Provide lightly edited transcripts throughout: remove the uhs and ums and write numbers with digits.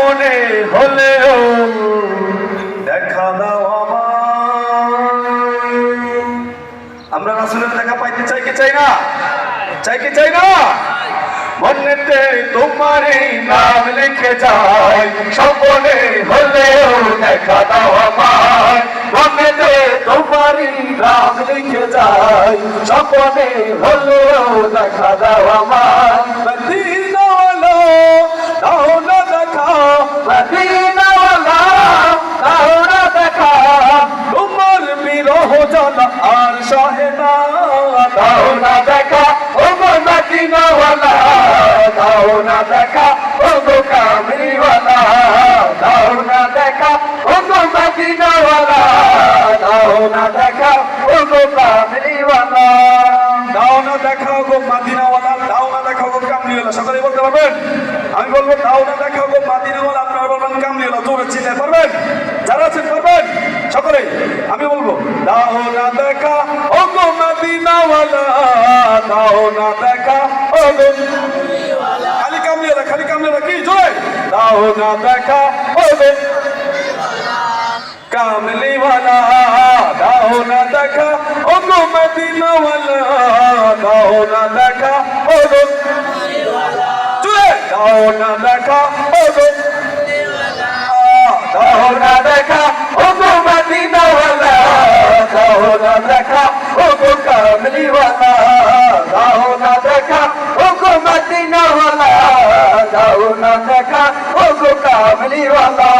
স্বপনে হলেও দেখা দাও আমায়। আমরা রাসূলের দেখা পাইতে চাই কি চাই না? চাই কি চাই না? মনেতে তোমারই নাম লিখে যাই, স্বপনে হলেও দেখা দাও আমায়। মনেতে তোমারই নাম লিখে যাই, স্বপনে হলেও দেখা দাও আমায়। মদিনা ওয়ালা দাও না দেখা, মদিনা ওয়ালা দাও না দেখা, তোমার বিরহ জ্বালা আর সহে না। দাও না দেখা ও গো মদিনা ওয়ালা, দাও না দেখা ও গো কামলি ওয়ালা, দাও না দেখা ও গো মদিনা ওয়ালা, দাও না দেখা ও গো কামলি ওয়ালা। দাও না দেখা গো মদিনা ওয়ালা, দাও না দেখা গো কামলি ওয়ালা। সকলে বলতে পারবেন? আমি বলবো দাও না দেখা গো মদিনা ওয়ালা, আপনারা বলবেন কামলি ওয়ালা। জোরে চিল্লাতে পারবেন? যারা আছেন পারবেন সকলে? আমি বলবো দাও না দেখা ও গো মদিনা ওয়ালা, দাও না দেখা ও গো খালি কামলি ওয়ালা, খালি কামলি ওয়ালা কি জোরে? দাও না দেখা ও গো কামলি ওয়ালা, দাও না দেখা ও গো মদিনা ওয়ালা, দাও না দেখা ও গো জোরে, দাও না দেখা ও গো, দাও না দেখা ও গো মদিনা ওয়ালা, দাও না দেখা ও গো কামলি ওয়ালা, দাও না দেখা ও গো মদিনা ওয়ালা, দাও না দেখা ও গো কামলি ওয়ালা।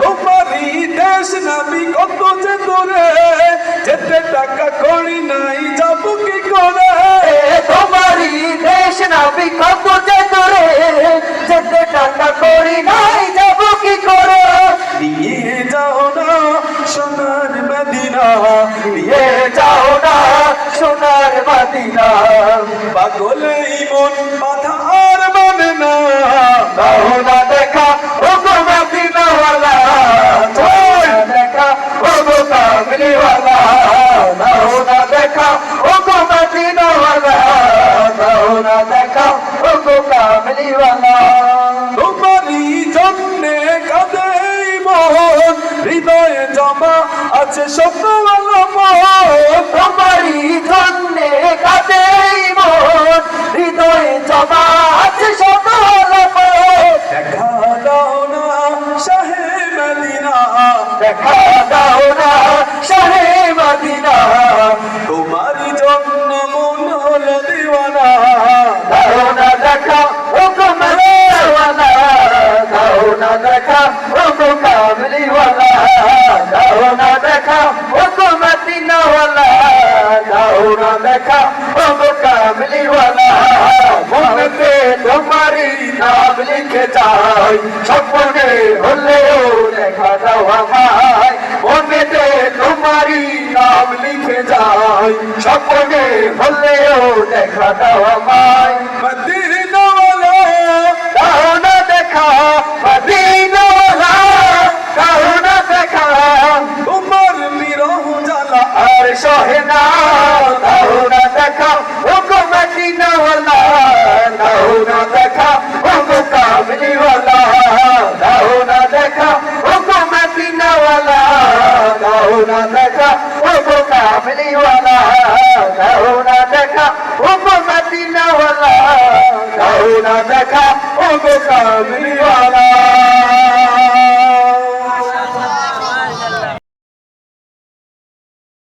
তোমারই দেশ নবী কত যে দূরে, যেতে টাকা করি নাই যাব কি করে। তোমারই দেশ নবী কত যে দূরে, যেতে টাকা করি নাই যাব কি করে। নিয়ে যাও না সোনার মদিনা, নিয়ে যাও না সোনার মদিনা, পাগলেই মন বাধা আর মানে না। দাও না দেখা ও গো মদিনা ওয়ালা, দাও না দেখা ও গো কামলি ওয়ালা, দাও না দেখা ও গো মদিনা ওয়ালা, দাও না দেখা ও গো কামলি ওয়ালা। তোমারই জন্যে কাঁদে মন, হৃদয়ে জমা আছে স্বপ্নওয়ালা মন। তোমারই জন্যে কাঁদে মন, হৃদয়ে জমা আছে স্বপ্নওয়ালা মন। দেখা দাও না শাহে মদিনা, দেখা দাও না শাহে মদিনা, তোমারই জন্য মন হলো দিওয়ানা। দাও না দেখা ও গো মদিনা ওয়ালা, দাও না দেখা ও গো কামলি ওয়ালা, দাও না দেখা ও গো মদিনা ওয়ালা, দাও না দেখা ও গো কামলি ওয়ালা। মনেতে তোমারই নাম লিখে যাই, স্বপ্নে হলেও দেখা দাও আমায়। মনেতে তোমারই নাম লিখে যাই, স্বপ্নে হলেও দেখা দাও আমায়। মদিনা ওয়ালা দাও না দেখা, মদিনা ওয়ালা দাও না দেখা, তোমার বিরহ জ্বালা আর সহে না। দাও না দেখা ও গো মদিনা ওয়ালা, দাও না দেখা ও গো কামলি ওয়ালা, দাও না দেখা ও গো মদিনা ওয়ালা, দাও না দেখা ও গো কামলি ওয়ালা, দাও না দেখা ও গো মদিনা ওয়ালা, দাও না দেখা ও গো কামলি ওয়ালা।